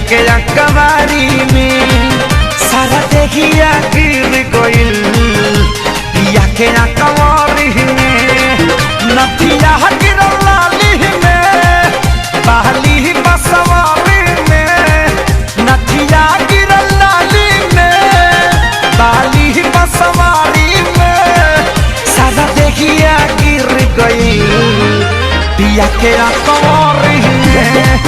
के अकबारी में सारा देखिया गिर गइल पिया के अकबारी में नथिया गिरल लाली में बहली बसवारी में नथिया गिरल लाली में बहली बसवारी में सारा देखिया गिर गइल पिया के अकबारी में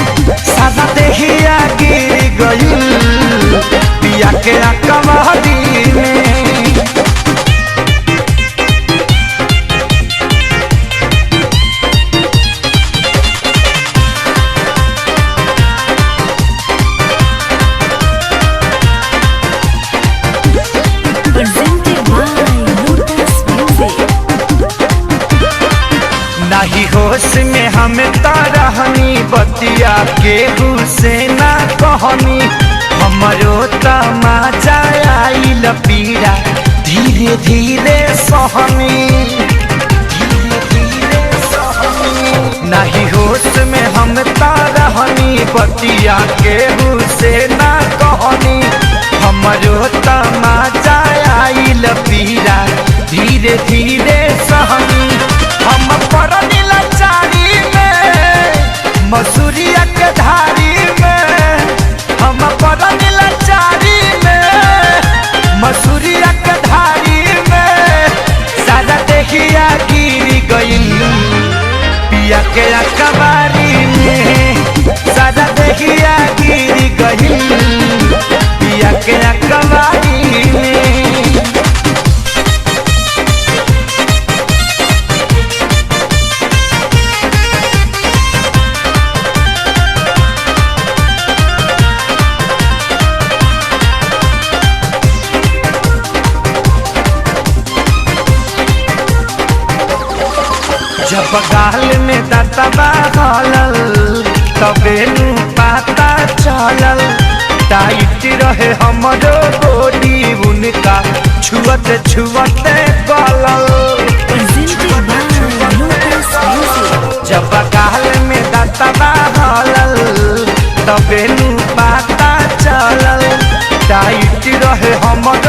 सारा देखिया गिर गइल पिया के अकबारी में। नहीं होश में हमें तरहनी बतिया के हुसैना कहनी हमरो तमाचा आइल पीड़ा धीरे धीरे सहनी नहीं होश में हम तरहनी बतिया के हुसैना कहनी हमरो तमाचा आइल पीड़ा धीरे धीरे सहनी हम परनी लाचारी में मसूरिया के धारी में हम परनी लाचारी में मसूरिया के धारी में सारा देखिया गिर गइल पिया के अकबारी में सारा देखिया गिर गइल पिया के अकबारी में। जब गाल में दतबा हलल तबे नु पता चलल टाइट रहे हमरो बॉडी उनका छुअत छुअत गलल जब गाल में दतबा हलल तबे नु पता चलल टाइट रहे हमरो